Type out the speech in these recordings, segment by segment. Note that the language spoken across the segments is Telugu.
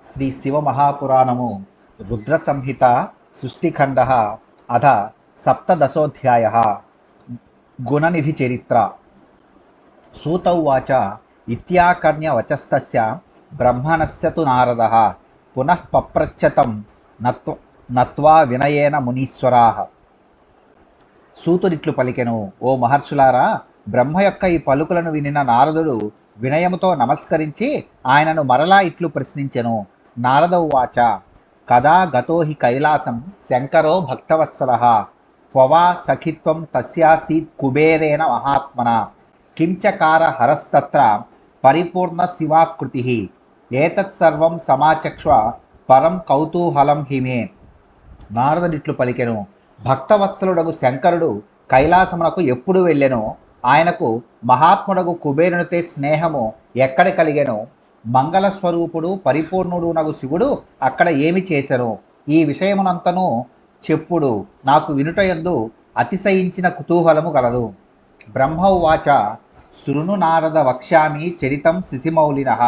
శ్రీ శివమహాపురాణము రుద్ర సంహిత సృష్టిఖండ అథ సప్తదశోధ్యాయ గుణనిధి చరిత్ర. సూత ఉవాచ ఇత్యాకర్ణ్య వచస్తస్య బ్రహ్మణస్య తు నారదః పునః పప్రచ్ఛతం నత్వా వినయేన మునీశ్వరాః. సూతుడిట్లు పలికెను, ఓ మహర్షులారా, బ్రహ్మ యొక్క ఈ పలుకులను వినిన నారదుడు వినయముతో నమస్కరించి ఆయనను మరలా ఇట్లు ప్రశ్నించెను. నారద ఉవాచ కదా గతో హి కైలాసం శంకరో భక్తవత్సలః క్వవా సఖిత్వం తస్యాసీత్ కుబేరేణ మహాత్మన కించకార హరస్తత్ర పరిపూర్ణ శివాకృతిః ఏతత్సర్వం సమాచక్ష్వ పరం కౌతూహలం హిమే. నారదుడిట్లు పలికెను, భక్తవత్సలుడగు శంకరుడు కైలాసమునకు ఎప్పుడు వెళ్ళెనో, ఆయనకు మహాత్ముడగు కుబేరునితో స్నేహము ఎక్కడ కలిగెనో, మంగళస్వరూపుడు పరిపూర్ణుడు నగు శివుడు అక్కడ ఏమి చేశను, ఈ విషయమునంతను చెప్పుడు, నాకు వినుటయందు అతిశయించిన కుతూహలము గలదు. బ్రహ్మ ఉవాచ శృణు నారద వక్ష్యామి చరితం శిశిమౌళినః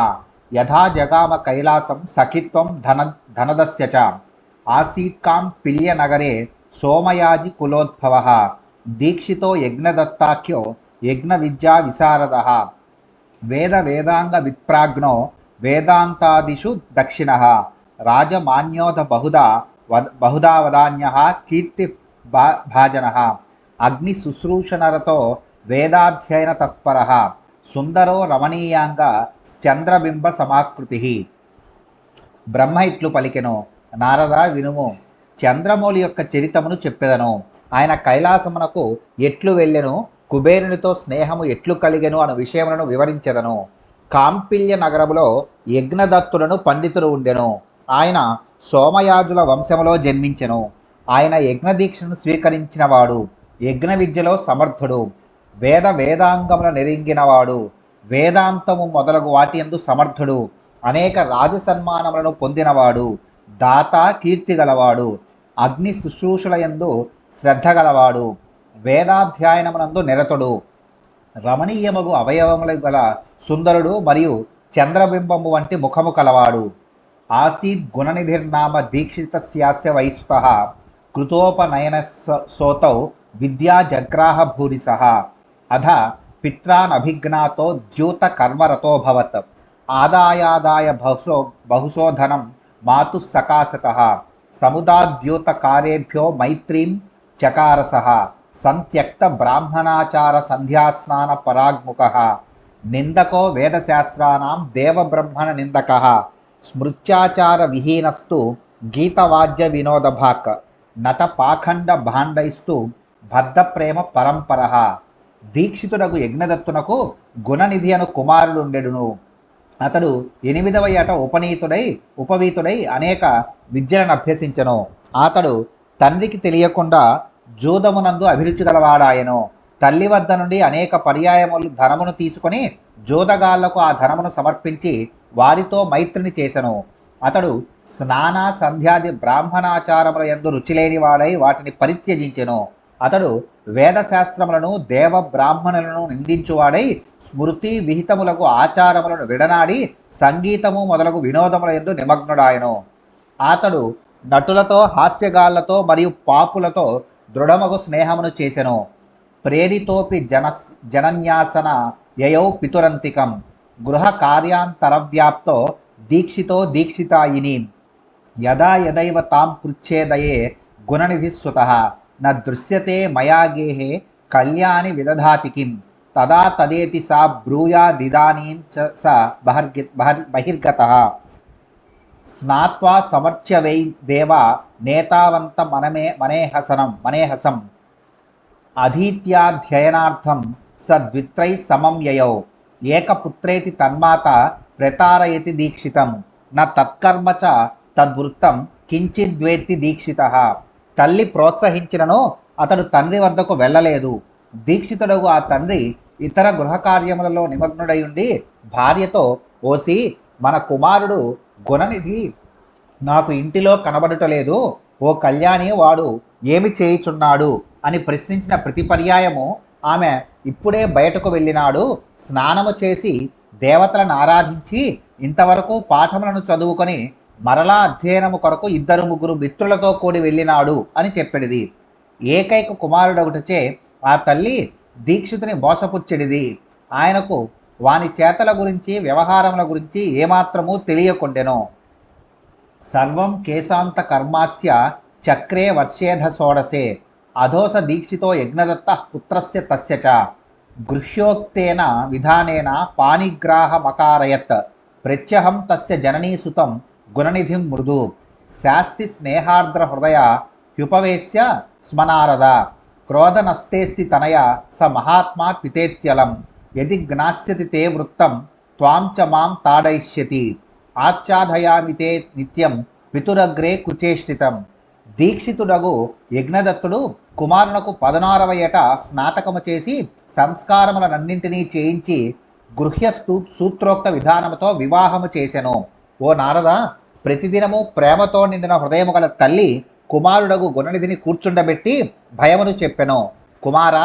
యథా జగామ కైలాసం సఖిత్వం ధనదస్య చ ఆసీత్కాం పిల్యనగరే సోమయాజి కులోద్భవః దీక్షితో యజ్ఞదత్తాఖ్యో యజ్ఞ విద్యా విశారదః వేద వేదాంగ విప్రాజ్ఞో వేదాంతాదిషు దక్షిణః రాజమాన్యోధ బహుదా వదాన్యః కీర్తి భాజనః అగ్ని శుశ్రూషణరతో వేదాధ్యయన తత్పరః సుందరో రమణీయాంగ చంద్రబింబ సమాకృతిః. బ్రహ్మ ఇట్లు పలికెను, నారద వినుము, చంద్రమౌళి యొక్క చరితమును చెప్పెదను. ఆయన కైలాసమునకు ఎట్లు వెళ్ళెను, కుబేరునితో స్నేహము ఎట్లు కలిగెను అను విషయములను వివరించెదను. కాంపిల్య నగరములో యజ్ఞదత్తులను పండితులు ఉండెను. ఆయన సోమయాజుల వంశములో జన్మించెను. ఆయన యజ్ఞదీక్షను స్వీకరించినవాడు, యజ్ఞ విద్యలో సమర్థుడు, వేదాంగముల నెరింగినవాడు, వేదాంతము మొదలగు వాటి యందు సమర్థుడు, అనేక రాజసన్మానములను పొందినవాడు, దాత కీర్తి గలవాడు, అగ్ని శుశ్రూషల యందు శ్రద్ధ గలవాడు, వేదాధ్యయనమునందు నిరతుడు, రమణీయమగు అవయవములు గల సుందరుడు మరియు చంద్రబింబము వంటి ముఖము కలవాడు. ఆసీద్ గుణనిధిర్నామ దీక్షితస్యాస్య వైశ్వః కృతోపనయన సోతౌ విద్యా జగ్రాహ భూరిసః అధ పిత్రాన్ అభిజ్ఞాతో ద్యూత కర్మరతోభవత్ ఆదాయాదాయ బహుశోధనం మాతు సకాశతః సముదాద్యూత కార్యేభ్యో మైత్రీం చకారసః సంత్యక్త బ్రాహ్మణాచార సంధ్యాస్నాన పరాగ్ముఖః నిందకో వేదశాస్త్రానాం దేవబ్రహ్మణ నిందకః స్మృత్యాచార విహీనస్తు గీతవాద్య వినోదభాక్ నట పాఖండ భాండైస్తు బద్ధప్రేమ పరంపరః. దీక్షితుడగు యజ్ఞదత్తునకు గుణనిధి అను కుమారుడుండెడును. అతడు 8వ ఏట ఉపవీతుడై అనేక విద్యలను అభ్యసించెను. అతడు తండ్రికి తెలియకుండా జూదమునందు అభిరుచి గలవాడాయను. తల్లి వద్ద నుండి అనేక పర్యాయములు ధనమును తీసుకొని జూదగాళ్లకు ఆ ధనమును సమర్పించి వారితో మైత్రిని చేసెను. అతడు స్నాన సంధ్యాది బ్రాహ్మణాచారముల యందు రుచిలేనివాడై వాటిని పరిత్యజించెను. అతడు వేదశాస్త్రములను దేవ బ్రాహ్మణులను నిందించువాడై స్మృతి విహితములకు ఆచారములను విడనాడి సంగీతము మొదలగు వినోదముల యందు నిమగ్నుడాయను. అతడు నటులతో హాస్యగాళ్లతో మరియు పాపులతో దృఢమగు స్నేహమును చేసెను. ప్రేరితోపి జనన్యాసన యయౌ పితురంతికం గృహ కార్యాంతరవ్యాప్తో దీక్షితో దీక్షితాయిని యదా యదైవ తాం పృచ్ఛేదయే గుణనిధి సుతః న దృశ్యతే మయా గేహే కళ్యాణి విదధాతి కిం తదా తదేతి సా బ్రూయాదిదానీం చ స బహిర్గతః స్నాత్వా సమర్చ్య వై దేవ నేతావంత మనేహసం అధీత్యాధ్యయనార్థం సద్విత్రై సమం యయౌ ఏకపుత్రేతి తన్మాత ప్రతారయతి దీక్షితం న తత్కర్మ చ తద్వృత్తం కించిద్వేత్తి దీక్షితః. తల్లి ప్రోత్సహించినను అతడు తండ్రి వద్దకు వెళ్ళలేదు. దీక్షితుడగు ఆ తండ్రి ఇతర గృహకార్యములలో నిమగ్నుడై ఉండి భార్యతో, ఓసి, మన కుమారుడు గుణనిధి నాకు ఇంటిలో కనబడుటలేదు, ఓ కళ్యాణి, వాడు ఏమి చేయుచున్నాడు అని ప్రశ్నించిన ప్రతి పర్యాయము ఆమె ఇప్పుడే బయటకు వెళ్ళినాడు, స్నానము చేసి దేవతలను ఆరాధించి ఇంతవరకు పాఠములను చదువుకొని మరలా అధ్యయనము కొరకు 2-3 మిత్రులతో కూడి వెళ్ళినాడు అని చెప్పెడిది. ఏకైక కుమారుడొకటిచే ఆ తల్లి దీక్షితుని మోసపుచ్చెడిది. ఆయనకు వాని చేతల గురించి వ్యవహారముల గురించి ఏమాత్రమూ తెలియకుండెను. సర్వం కేశాంత కర్మాస్య చక్రే వర్షేధ షోడశే అధోస దీక్షితో యజ్ఞదత్త పుత్రస్య తస్య చ గృహ్యోక్తేన విధానేన పాణిగ్రాహమకారయత్ ప్రత్యహం తస్య జననీసుతం గుణనిధిం మృదు శాస్తి స్నేహార్ద్ర హృదయ హ్యుపవేశ్య స్మనారద క్రోధనస్తేస్తి తనయ స మహాత్మా పితేత్యలం యది జ్ఞాస్యతి తే వృత్తం త్వాం చ మాం తాడయిష్యతి ఆచ్ఛాదయామి తే నిత్యం పితురగ్రే కుచేష్టితం. దీక్షితుడగు యజ్ఞదత్తుడు కుమారునకు 16వ ఏట స్నాతకము చేసి సంస్కారములనన్నింటినీ చేయించి గృహ్య సూత్రోక్త విధానముతో వివాహము చేసెను. ఓ నారద, ప్రతిదినము ప్రేమతో నిండిన హృదయము గల తల్లి కుమారుడగు గుణనిధిని కూర్చుండబెట్టి భయమును చెప్పెను. కుమార,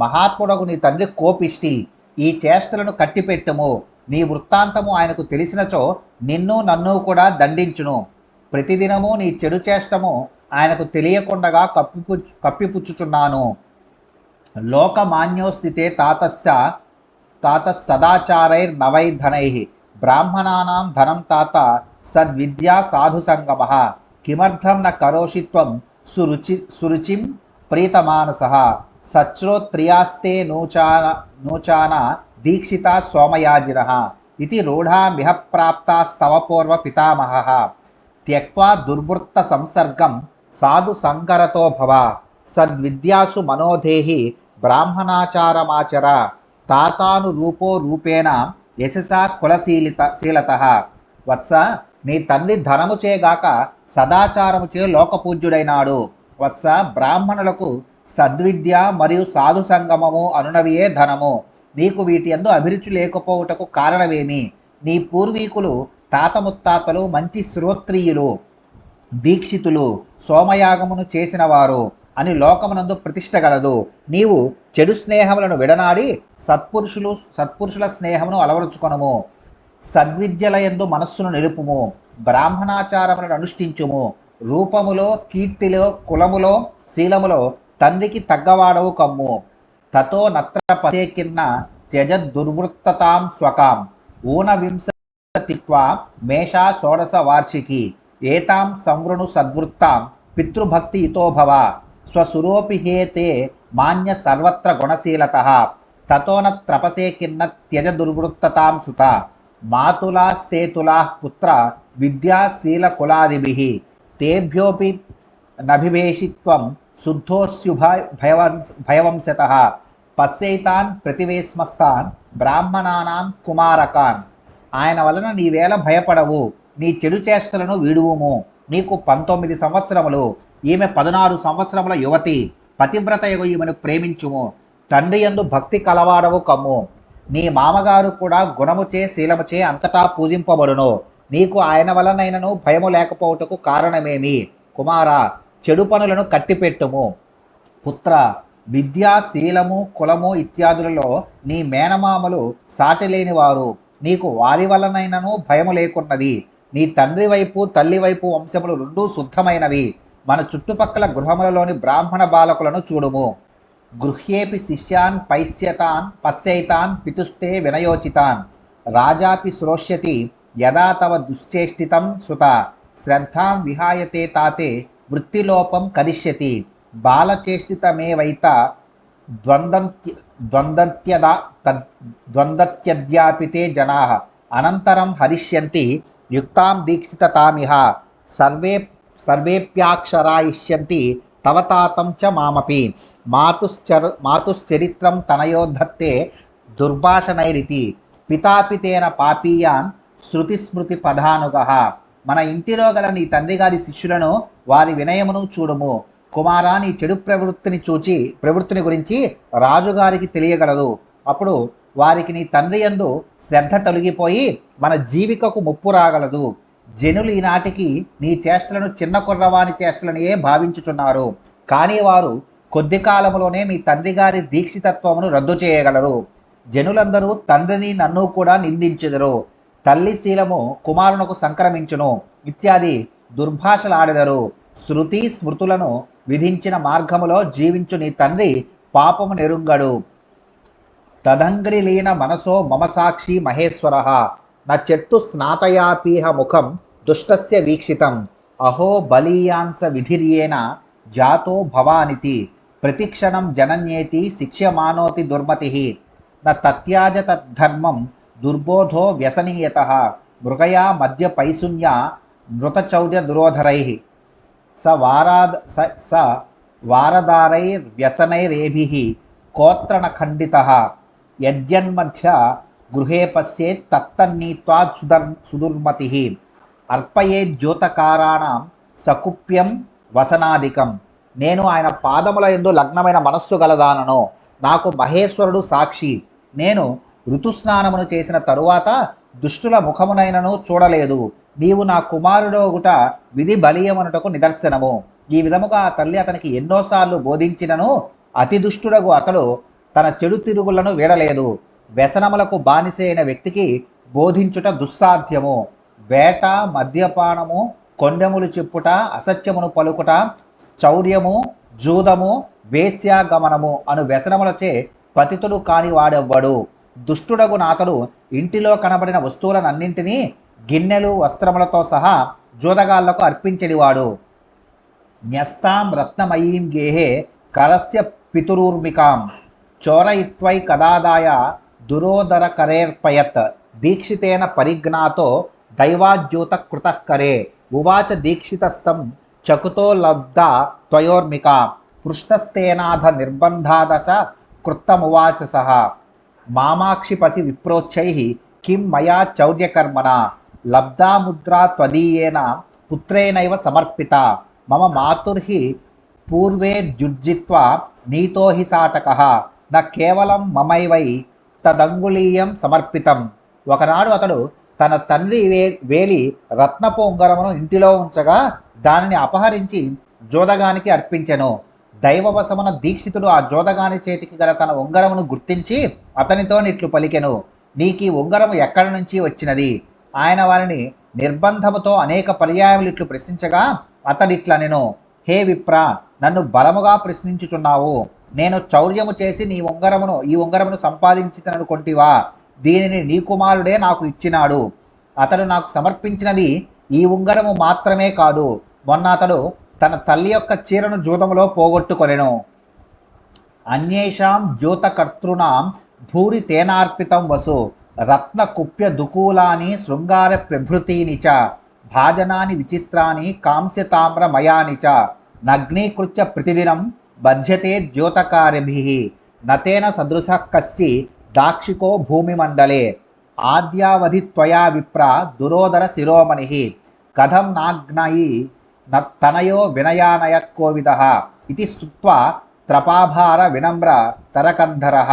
మహాత్ముడగు నీ తండ్రి కోపిష్టి, ఈ చేష్టలను కట్టిపెట్టుము. నీ వృత్తాంతము ఆయనకు తెలిసినచో నిన్ను నన్ను కూడా దండించును. ప్రతిదినము నీ చెడు చేష్టము ఆయనకు తెలియకుండగా కప్పిపుచ్చుచున్నాను. లోకమాన్యోస్థితే తాత సదాచారైర్నవైర్ధనై బ్రాహ్మణానాం ధనం తాత సద్విద్యా సాధుసంగమః కిమర్థం న కరోషి త్వం సురుచిం ప్రీతమానసః సచ్రోత్రియాస్తే నూచాన దీక్షితా సోమయాజినః ఇతి రూఢామిహ ప్రాప్తాస్తవ పూర్వ పితామహః త్యక్వా దుర్వృత్త సంసర్గం సాధు సంకరతో భవ సద్విద్యాసు మనోధేహి బ్రాహ్మణాచారమాచర తాతానురూపో రూపేణ యశసా కులశీలతః. వత్స, నీ తండ్రి ధనము చేగాక సదాచారము చే లోకపూజ్యుడైనాడు. వత్స, బ్రాహ్మణులకు సద్విద్య మరియు సాధు సంగమము అనునవియే ధనము. నీకు వీటి యందు అభిరుచి లేకపోవుటకు కారణమేమి? నీ పూర్వీకులు తాత ముత్తాతలు మంచి శ్రోత్రియులు, దీక్షితులు, సోమయాగమును చేసినవారు అని లోకమునందు ప్రతిష్ట గలదు. నీవు చెడు స్నేహములను విడనాడి సత్పురుషుల స్నేహమును అలవరుచుకొనుము. సద్విద్యలయందు మనస్సును నిలుపుము. బ్రాహ్మణాచారములను అనుష్ఠించుము. రూపములో, కీర్తిలో, కులములో, శీలములో తండ్రికి తగ్గవాడవు కమ్ము. తతో నత్ర పసేకిన్న త్యజ దుర్వృత్తతాం స్వకాం ఊనవింశతిత్వా మేషా షోడశ వార్షికి ఏతాం సంవృణు సద్వృత్తాం పితృభక్తి ఇతో భవ స్వసురోపి హేతే మాన్య సర్వత్ర గుణశీలతః తతోన త్రపసే కిన్న త్యజ దుర్వృత్తతాం సుత మాతులాస్తేతులాః పుత్ర విద్యాశీల కులాదిభిః తేభ్యోపి నభివేషిత్వం శుద్ధోస్యుభయవంశతః పశ్యైతాన్ ప్రతివేశ్మస్తాన్ బ్రాహ్మణానాం కుమారకాన్. ఆయన వలన నీవేళ భయపడవు. నీ చెడు చేష్టలను వీడువుము. నీకు 19 సంవత్సరములు, ఈమె 16 సంవత్సరముల యువతి. పతివ్రతయగు ఈమెను ప్రేమించుము. తండ్రి యందు భక్తి కలవాడవు కమ్ము. నీ మామగారు కూడా గుణముచే శీలముచే అంతటా పూజింపబడును. నీకు ఆయన వలనైనను భయము లేకపోవుటకు కారణమేమి? కుమార, చెడు పనులను కట్టిపెట్టుము. పుత్ర, విద్య, శీలము, కులము ఇత్యాదులలో నీ మేనమామలు సాటి లేనివారు. నీకు వారి వలనైనను భయము లేకున్నది. నీ తండ్రి వైపు తల్లి వైపు వంశములు రెండూ శుద్ధమైనవి. మన చుట్టుపక్కల గృహములలోని బ్రాహ్మణ బాలకులను చూడుము. గృహ్యేపి శిష్యాన్ పశ్యైతాన్ పితుస్తే వినయోచితాన్ రాజాపి శ్రోష్యతి యదా తవ దుశ్చేష్టితం సుత శ్రద్ధాం విహాయతే తాతే వృత్తిలోపం కరిష్యతి బాలచేష్టితమేవైత ద్వంద్వత్యద్యాపితే జనాః అనంతరం హరిష్యంతి యుక్తాం దీక్షితతామిహ సర్వేప్యాక్షరా ఇష్యంతి తవ తాతం చ మామపి మాతుశ్చరిత్రం తనయోద్ధత్తే దుర్భాషణైరితి పితాపితేన పాపీయాన్ శృతిస్మృతి పదానుగః. మన ఇంటిలో గల నీ తండ్రి గారి శిష్యులను వారి వినయమును చూడుము. కుమారా, నీ చెడు ప్రవృత్తిని గురించి రాజుగారికి తెలియగలదు. అప్పుడు వారికి నీ తండ్రి యందు శ్రద్ధ తొలగిపోయి మన జీవికకు ముప్పు రాగలదు. జనులు ఈనాటికి నీ చేష్టలను చిన్న కుర్రవాని చేష్టలనియే భావించుచున్నారు. కానీ వారు కొద్ది కాలములోనే మీ తండ్రి గారి దీక్షితత్వమును రద్దు చేయగలరు. జనులందరూ తండ్రిని నన్ను కూడా నిందించెదరు. తల్లి శీలము కుమారునకు సంక్రమించును ఇత్యాది దుర్భాషలాడెదరు. శృతి స్మృతులను విధించిన మార్గములో జీవించు నీ తండ్రి పాపము నెరుంగడు. తదంగ్రిలీన మనసో మమ సాక్షి మహేశ్వర న చెట్టు స్నాతయాపీహ ముఖం దుష్టస్య వీక్షితం అహో బలీయాంస విధిర్యేన జాతో భవానితి ప్రతిక్షణం జనన్యేతి శిక్ష్యమానోతి దుర్మతి న తత్యాజ తద్ధర్మం దుర్బోధో వ్యసనీయత మృగయా మధ్య పైశూన్య నృతచౌర్య దురోధరై స వారదారైర్వ్యసనైరేభిః కోత్రణఖండితః యజ్జన్మధ్య గృహే పశ్యేత్ తత్తన్నీత్వా సుదుర్మతిః అర్పయేజ్యోతకారాణం సకుప్యం వసనాదికం. నేను ఆయన పాదముల యందు లగ్నమైన మనస్సు గలదానను. నాకు మహేశ్వరుడు సాక్షి. నేను ఋతుస్నానమును చేసిన తరువాత దుష్టుల ముఖమునైనను చూడలేదు. నీవు నా కుమారుడోగుట విధి బలీయమనుటకు నిదర్శనము. ఈ విధముగా ఆ తల్లి అతనికి ఎన్నోసార్లు బోధించినను అతి దుష్టుడగు అతడు తన చెడు తిరుగులను వీడలేదు. వ్యసనములకు బానిసైన వ్యక్తికి బోధించుట దుస్సాధ్యము. వేట, మద్యపానము, కొండెములు చెప్పుట, అసత్యమును పలుకుట, చౌర్యము, జూదము, వేశ్యాగమనము అను వ్యసనములచే పతితుడు కాని వాడెవ్వడు. దుష్టుడగు నాతడు ఇంటిలో కనబడిన వస్తువులనన్నింటినీ గిన్నెలు, వస్త్రములతో సహా జోదగాళ్లకు అర్పించెడివాడు. న్యస్తాం రత్నమయీం గేహే కరస్య పితురూర్మికాం చోరయిత్వై కదాదాయ దురోదరకరేర్పయత్ దీక్షితేన పరిజ్ఞాతో దైవాజ్యూత కృతఃకరే ఉవాచ దీక్షితస్థం చకుతో లబ్ధ త్వయోర్మికా పృష్టస్తేనాథ నిర్బంధాదశ కృత్తమువాచ సహ మామాక్షి పసి విప్రోచ్చైః కిం మయా చౌర్యకర్మణ లబ్ధా ముద్రా త్వదీయేన పుత్రేణైవ సమర్పిత మమ మాతుర్హి పూర్వే జుర్జిత్వా నీతో హి సాటకః న కేవలం మమైవై తదంగుళీయం సమర్పితం. ఒకనాడు అతడు తన తండ్రి వేలి రత్నపు ఉంగరమును ఇంటిలో ఉంచగా దానిని అపహరించి జోదగానికి అర్పించెను. దైవవశమున దీక్షితుడు ఆ జోదగాని చేతికి గల తన ఉంగరమును గుర్తించి అతనితో నిట్లు పలికెను, నీకీ ఉంగరము ఎక్కడి నుంచి వచ్చినది? ఆయన వారిని నిర్బంధముతో అనేక పర్యాయములిట్లు ప్రశ్నించగా అతడిట్లనెను, హే విప్ర, నన్ను బలముగా ప్రశ్నించుచున్నావు. నేను చౌర్యము చేసి ఈ ఉంగరమును సంపాదించిననుకొంటివా? దీనిని నీ కుమారుడే నాకు ఇచ్చినాడు. అతడు నాకు సమర్పించినది ఈ ఉంగరము మాత్రమే కాదు. మొన్న అతడు తన తల్లి యొక్క చీరను జూదములో పోగొట్టుకొనెను. అన్యేషాం జ్యోతకర్తృణాం భూరి తేనార్పితం వసు రత్న కుప్య దుకూలాని శృంగార ప్రభృతీని చ భాజనాని విచిత్రాని కాంస్యతామ్ర మయాని చ నగ్నీకృత్య ప్రతిదినం బధ్యతే ద్యోతకార్యభిః నతేన సదృశః కశ్చి దాక్షికో భూమిమండలే ఆద్యావధి త్వయా విప్ర దురోదర శిరోమణిః కథం నాగ్నయి తనయో వినయానయ కోవిదః ఇతి శ్రుత్వా త్రపాభార వినమ్ర తరకంధరః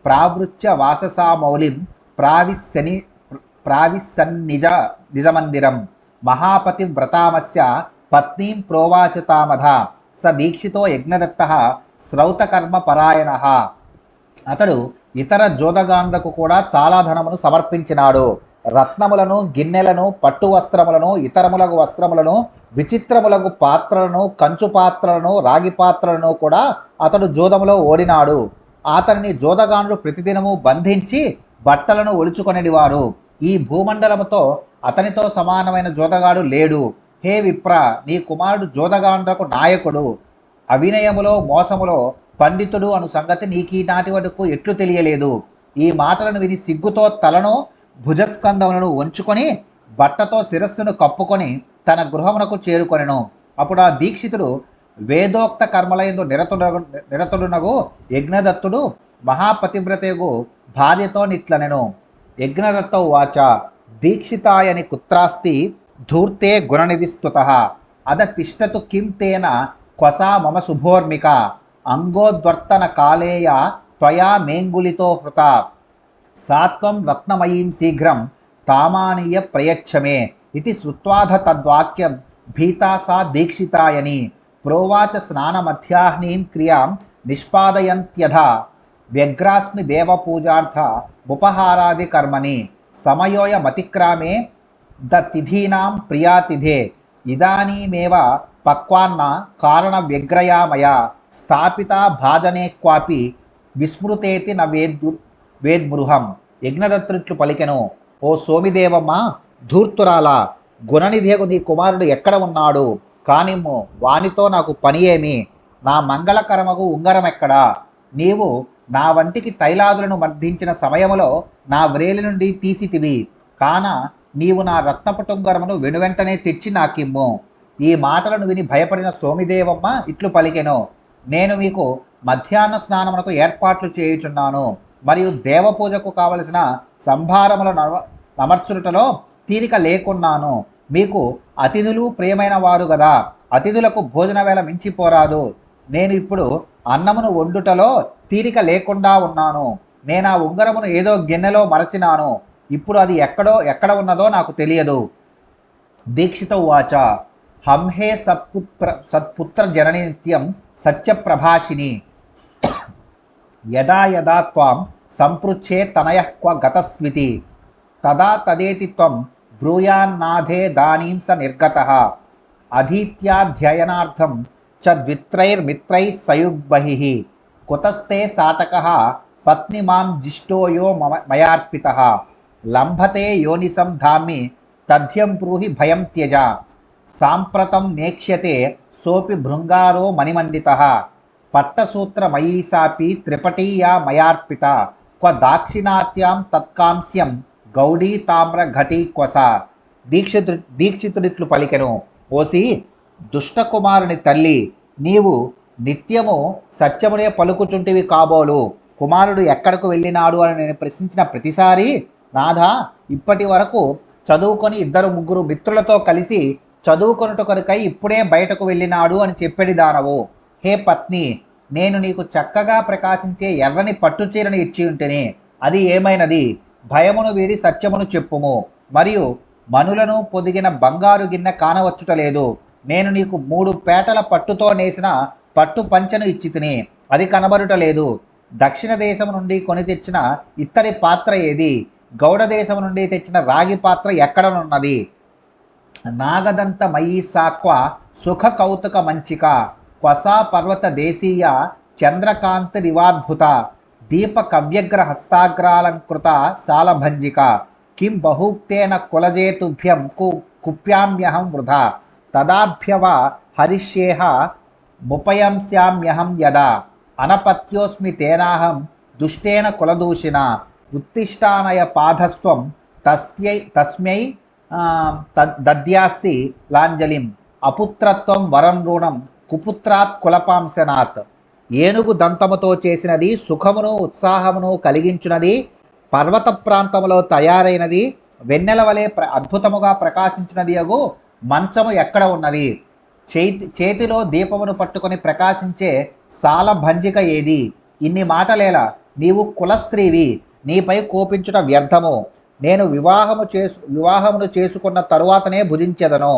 ప్రావృత్య వాససామౌలిం నిజమందిరం మహాపతివ్రతామస్య పత్నీం ప్రోవాచ తామధ స దీక్షితో యజ్ఞదత్తః శ్రౌతకర్మ పరాయణః. అతడు ఇతర జోదగాండ్రకు కూడా చాలా ధనమును సమర్పించినాడు. రత్నములను, గిన్నెలను, పట్టు వస్త్రములను, ఇతరములగు వస్త్రములను, విచిత్రములగు పాత్రలను, కంచు పాత్రలను, రాగి పాత్రలను కూడా అతడు జోదములో ఓడినాడు. అతనిని జోదగాండ్రు ప్రతిదినము బంధించి బట్టలను ఒలుచుకొనిడివారు. ఈ భూమండలముతో అతనితో సమానమైన జోదగాడు లేడు. హే విప్ర, నీ కుమారుడు జోదగాండ్రకు నాయకుడు, అవినయములో మోసములో పండితుడు అను సంగతి నీకీనాటి వరకు ఎట్లు తెలియలేదు. ఈ మాటలను విని సిగ్గుతో తలను భుజస్కంధములను వంచుకొని బట్టతో శిరస్సును కప్పుకొని తన గృహమునకు చేరుకొనెను. అప్పుడు ఆ దీక్షితుడు వేదోక్త కర్మలయందు నిరతుడునగు యజ్ఞదత్తుడు మహాపతివ్రతయగు భార్యతో నిట్లనెను. యజ్ఞదత్త ఉవాచ దీక్షితాయని కుత్రాస్తి ధూర్తే గుణనిధిస్తుతః అద తిష్టతు కిం తేన క్వసా మమ శుభోర్మిక అంగోద్వర్తన కాలేయ త్వయా మేంగులితో హృత సాత్వం రత్నమయీం శీఘ్రం తామానీయ ప్రయచ్చమే ఇది శ్రుత్వాధ తద్వాక్యం భీతా సా దీక్షితాయని ప్రోవాచ స్నానమధ్యాహ్నీం క్రియాం నిష్పాదయంత్యథ వ్యగ్రాస్మి దేవపూజార్థ ఉపహారాది కర్మని సమయోయమతిక్రామే ద తిథీనాం ప్రియాతిథే ఇదానీమేవ పక్వాన్న కారణ వ్యగ్రయామయ స్థాపిత భాజనే క్వాపి విస్మృతేతి న వేద్మృహం. యజ్ఞదత్తుట్లు పలికెను, ఓ సోమిదేవమ్మ, ధూర్తురాల, గుణనిధియగు నీ కుమారుడు ఎక్కడ ఉన్నాడు? కానిమ్ము, వానితో నాకు పని ఏమి? నా మంగళకరమగు ఉంగరం ఎక్కడా? నీవు నా వంటికి తైలాదులను మర్దించిన సమయములో నా వ్రేలి నుండి తీసితివి, కాన నీవు నా రత్నపుటుంగరమును వెనువెంటనే తెచ్చి నాకిమ్ము. ఈ మాటలను విని భయపడిన సోమిదేవమ్మ ఇట్లు పలికెను, నేను మీకు మధ్యాహ్న స్నానమునకు ఏర్పాట్లు చేయుచున్నాను, మరియు దేవపూజకు కావలసిన సంభారముల అమర్చుటలో తీరిక లేకున్నాను. మీకు అతిథులు ప్రియమైన వారు గదా, అతిథులకు భోజన వేళ మించిపోరాదు. నేను ఇప్పుడు అన్నమును వండుటలో తీరిక లేకుండా ఉన్నాను. నేను ఆ ఉంగరమును ఏదో గిన్నెలో మరచినాను. ఇప్పుడు అది ఎక్కడ ఉన్నదో నాకు తెలియదు. దీక్షిత ఉవాచ హంహే సత్పుత్ర జనని నిత్యం సత్యప్రభాషిని యదా యదా త్వాం సంపృచ్ఛే తనయః క్వ గతస్త్వితి తదా తదేతి త్వం బ్రూయాన్నాథే దానీం స నిర్గతః అధీత్యాధ్యయనార్థం చ ద్విత్రైర్మిత్రైః సయుగ్బహిః కుతస్తే సాటకః పత్నిమాం జిష్టోయో మయార్పితః లంభతే యోనిసం ధామి తథ్యం బ్రూహి భయం త్యజ సాంప్రతం నేక్ష్యతే సోపి భృంగారో మణిమండితః పట్టసూత్రమయీ సాపి త్రిపటీయా మయార్పిత క్వ దాక్షిణాత్యాం తత్కాంస్యం గౌడీ తామ్ర ఘటీ క్వస. దీక్షితుడిట్లు పలికెను, ఓసి దుష్టకుమారుని తల్లి, నీవు నిత్యము సత్యమునే పలుకుచుంటివి కాబోలు. కుమారుడు ఎక్కడకు వెళ్ళినాడు అని నేను ప్రశ్నించిన ప్రతిసారి, నాథా, ఇప్పటి వరకు చదువుకొని 2-3 మిత్రులతో కలిసి చదువుకొనుట కొరకై ఇప్పుడే బయటకు వెళ్ళినాడు అని చెప్పెడి దానవు. హే పత్ని, నేను నీకు చక్కగా ప్రకాశించే ఎర్రని పట్టుచీరను ఇచ్చి ఉంటేనే అది ఏమైనది? భయమును వీడి సత్యమును చెప్పుము. మరియు మనులను పొదిగిన బంగారు గిన్నె కానవచ్చుటలేదు. నేను నీకు 3 పేటల పట్టుతో నేసిన పట్టు పంచెను ఇచ్చి తిని అది కనబడుటలేదు. దక్షిణ దేశం నుండి కొని తెచ్చిన ఇత్తడి పాత్ర ఏది? గౌడ దేశం నుండి తెచ్చిన రాగి పాత్ర ఎక్కడనున్నది? నాగదంత మయీ సాక్వ సుఖ కౌతుక మంచిక క్వసా పర్వత దేశీయ చంద్రకాంతి నివాద్భుత దీప కవ్యగ్ర హస్తాగ్రాలంకృత శాలభంజిక కిం బహూక్తేన కులజేతుభ్యం కుప్యామ్యహం వృధా తదాభ్యవ హరిష్యేహ ముపయంస్యామ్యహం యదా అనపత్యోస్మి తేనాహం దుష్టేన కులదూషిణ ఉత్తిష్టానయ పాధస్త్వం తస్మై దద్యాస్తి లాంజలిం అపుత్రత్వం వరం రుణం కుపుత్రాత్ కులపాంశనాత్. ఏనుగు దంతముతో చేసినది సుఖమును ఉత్సాహమును కలిగించున్నది, పర్వత ప్రాంతములో తయారైనది, వెన్నెల వలె అద్భుతముగా ప్రకాశించినది అగు మంచము ఎక్కడ ఉన్నది? చేతిలో దీపమును పట్టుకొని ప్రకాశించే శాలభంజిక ఏది? ఇన్ని మాటలేలా, నీవు కులస్త్రీవి, నీపై కోపించుట వ్యర్థము. నేను వివాహమును చేసుకున్న తరువాతనే భుజించెదను.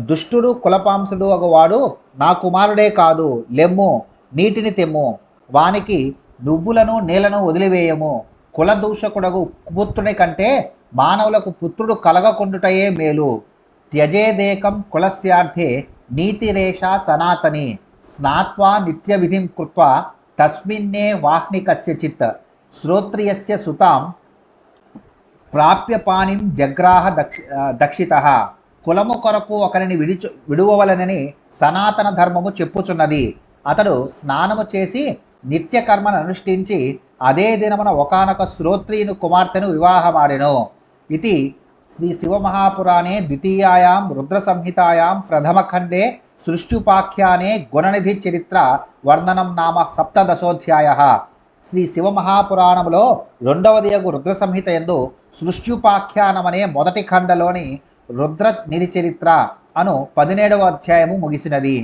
దుష్టుడు కులపాంసుడు అగువాడు నా కుమారుడే కాదు. లెమ్ము, నీటిని తెమ్ము, వానికి నువ్వులను నీళ్లను వదిలివేయము. కులదూషకుడగు కుపుత్రుని కంటే మానవులకు పుత్రుడు కలగకుండుటయే మేలు. త్యజేదేకం కులస్యార్థే నీతిరేషా సనాతని స్నాత్వా నిత్యవిధిం కృత్వా తస్మిన్నే వాహ్నికస్యచిత్ శ్రోత్రియస్య సుతాం ప్రాప్య పాణిం జగ్రాహ దక్షితః. కులము కొరకు ఒకరిని విడువవలనని సనాతన ధర్మము చెప్పుచున్నది. అతడు స్నానము చేసి నిత్యకర్మను అనుష్ఠించి అదే దినమున ఒకానొక శ్రోత్రియుని కుమార్తెను వివాహమాడెను. ఇది శ్రీ శివమహాపురాణే ద్వితీయాయాం రుద్ర సంహితాయాం ప్రథమఖండే సృష్ట్యుపాఖ్యానే గుణనిధి చరిత్ర వర్ణనం నామ 17వ. శ్రీ శివమహాపురాణములో 2వదియగు రుద్ర సంహిత యందు సృష్ట్యుపాఖ్యానమనే మొదటి ఖండలోని రుద్ర నిధి చరిత్ర అను 17వ అధ్యాయము ముగిసినది.